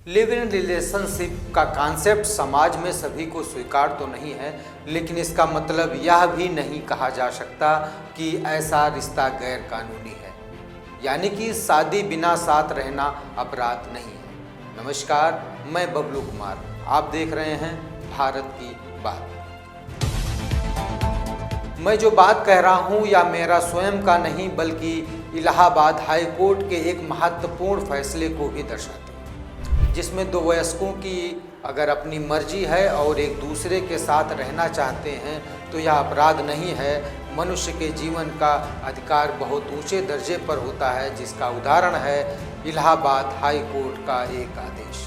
Live in relationship का concept समाज में सभी को स्वीकार तो नहीं है, लेकिन इसका मतलब यह भी नहीं कहा जा सकता कि ऐसा रिश्ता गैर कानूनी है, यानी कि शादी बिना साथ रहना अपराध नहीं है। नमस्कार, मैं बबलू कुमार, आप देख रहे हैं भारत की बात। मैं जो बात कह रहा हूँ या मेरा स्वयं का नहीं, बल्कि इलाहाबाद हाई कोर्ट के एक महत्वपूर्ण फैसले को भी दर्शाती है, जिसमें दो वयस्कों की अगर अपनी मर्जी है और एक दूसरे के साथ रहना चाहते हैं तो यह अपराध नहीं है। मनुष्य के जीवन का अधिकार बहुत ऊंचे दर्जे पर होता है, जिसका उदाहरण है इलाहाबाद हाई कोर्ट का एक आदेश।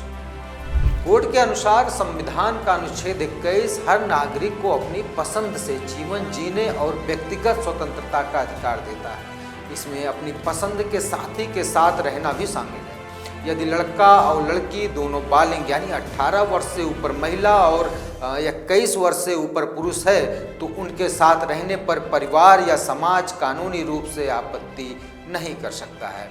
कोर्ट के अनुसार संविधान का अनुच्छेद 21 हर नागरिक को अपनी पसंद से जीवन जीने और व्यक्तिगत स्वतंत्रता का अधिकार देता है। इसमें अपनी पसंद के साथी के साथ रहना भी शामिल है। यदि लड़का और लड़की दोनों बालिग यानी 18 वर्ष से ऊपर महिला और 21 वर्ष से ऊपर पुरुष है तो उनके साथ रहने पर परिवार या समाज कानूनी रूप से आपत्ति नहीं कर सकता है।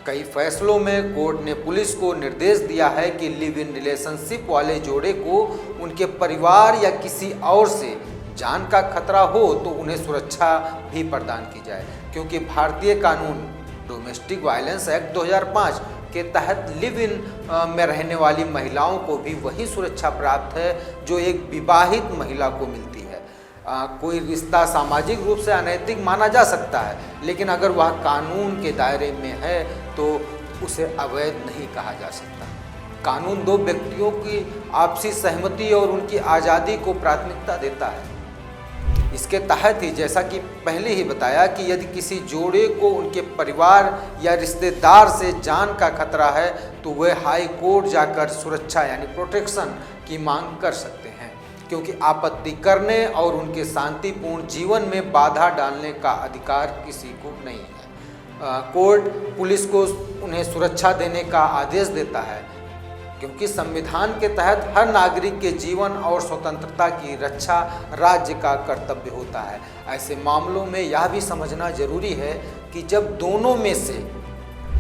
कई फैसलों में कोर्ट ने पुलिस को निर्देश दिया है कि लिव इन रिलेशनशिप वाले जोड़े को उनके परिवार या किसी और से जान का खतरा हो तो उन्हें सुरक्षा भी प्रदान की जाए, क्योंकि भारतीय कानून डोमेस्टिक वायलेंस एक्ट 2005 के तहत लिव इन में रहने वाली महिलाओं को भी वही सुरक्षा प्राप्त है जो एक विवाहित महिला को मिलती है। कोई रिश्ता सामाजिक रूप से अनैतिक माना जा सकता है, लेकिन अगर वह कानून के दायरे में है तो उसे अवैध नहीं कहा जा सकता। कानून दो व्यक्तियों की आपसी सहमति और उनकी आज़ादी को प्राथमिकता देता है। इसके तहत ही, जैसा कि पहले ही बताया, कि यदि किसी जोड़े को उनके परिवार या रिश्तेदार से जान का खतरा है तो वे हाई कोर्ट जाकर सुरक्षा यानी प्रोटेक्शन की मांग कर सकते हैं, क्योंकि आपत्ति करने और उनके शांतिपूर्ण जीवन में बाधा डालने का अधिकार किसी को नहीं है। कोर्ट पुलिस को उन्हें सुरक्षा देने का आदेश देता है, क्योंकि संविधान के तहत हर नागरिक के जीवन और स्वतंत्रता की रक्षा राज्य का कर्तव्य होता है। ऐसे मामलों में यह भी समझना जरूरी है कि जब दोनों में से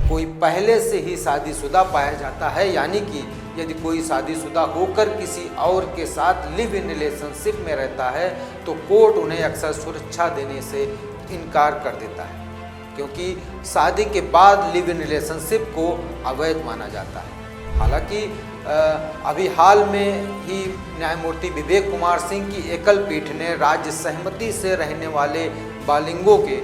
कोई पहले से ही शादीशुदा पाया जाता है, यानी कि यदि कोई शादीशुदा होकर किसी और के साथ लिव इन रिलेशनशिप में रहता है तो कोर्ट उन्हें अक्सर सुरक्षा देने से इनकार कर देता है, क्योंकि शादी के बाद लिव इन रिलेशनशिप को अवैध माना जाता है। हालांकि अभी हाल में ही न्यायमूर्ति विवेक कुमार सिंह की एकल पीठ ने राज्य सहमति से रहने वाले बालिगों के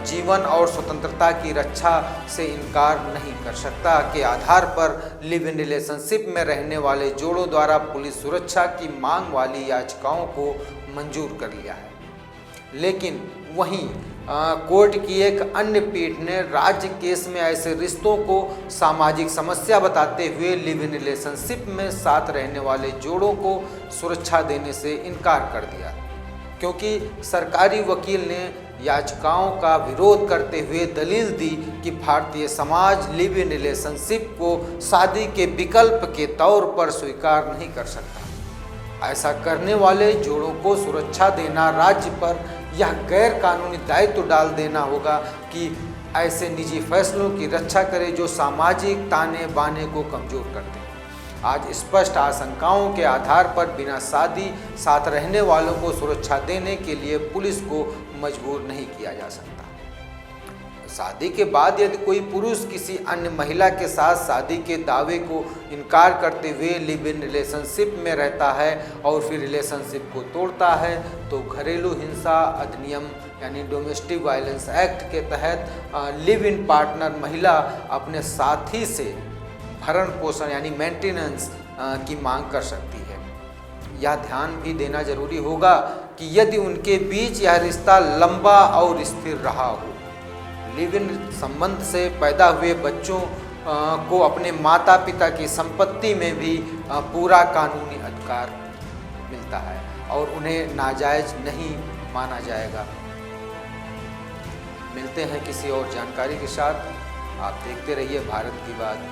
जीवन और स्वतंत्रता की रक्षा से इनकार नहीं कर सकता के आधार पर लिव इन रिलेशनशिप में रहने वाले जोड़ों द्वारा पुलिस सुरक्षा की मांग वाली याचिकाओं को मंजूर कर लिया है। लेकिन वहीं कोर्ट की एक अन्य पीठ ने राज्य केस में ऐसे रिश्तों को सामाजिक समस्या बताते हुए लिव इन रिलेशनशिप में साथ रहने वाले जोड़ों को सुरक्षा देने से इनकार कर दिया, क्योंकि सरकारी वकील ने याचिकाओं का विरोध करते हुए दलील दी कि Bharatiya Samaj live in relationship को शादी के विकल्प के तौर पर स्वीकार नहीं कर सकता। ऐसा करने वाले जोड़ों को सुरक्षा देना राज्य पर यह गैर कानूनी दायित्व डाल देना होगा कि ऐसे निजी फैसलों की रक्षा करे जो सामाजिक ताने बाने को कमजोर करते हैं। आज स्पष्ट आशंकाओं के आधार पर बिना शादी साथ रहने वालों को सुरक्षा देने के लिए पुलिस को मजबूर नहीं किया जा सकता। शादी के बाद यदि कोई पुरुष किसी अन्य महिला के साथ शादी के दावे को इनकार करते हुए लिव इन रिलेशनशिप में रहता है और फिर रिलेशनशिप को तोड़ता है तो घरेलू हिंसा अधिनियम यानी डोमेस्टिक वायलेंस एक्ट के तहत लिव इन पार्टनर महिला अपने साथी से भरण पोषण यानी मेंटेनेंस की मांग कर सकती है। यह ध्यान भी देना जरूरी होगा कि यदि उनके बीच यह रिश्ता लंबा और स्थिर रहा हो, लिव इन संबंध से पैदा हुए बच्चों को अपने माता पिता की संपत्ति में भी पूरा कानूनी अधिकार मिलता है और उन्हें नाजायज नहीं माना जाएगा। मिलते हैं किसी और जानकारी के साथ। आप देखते रहिए भारत की बात।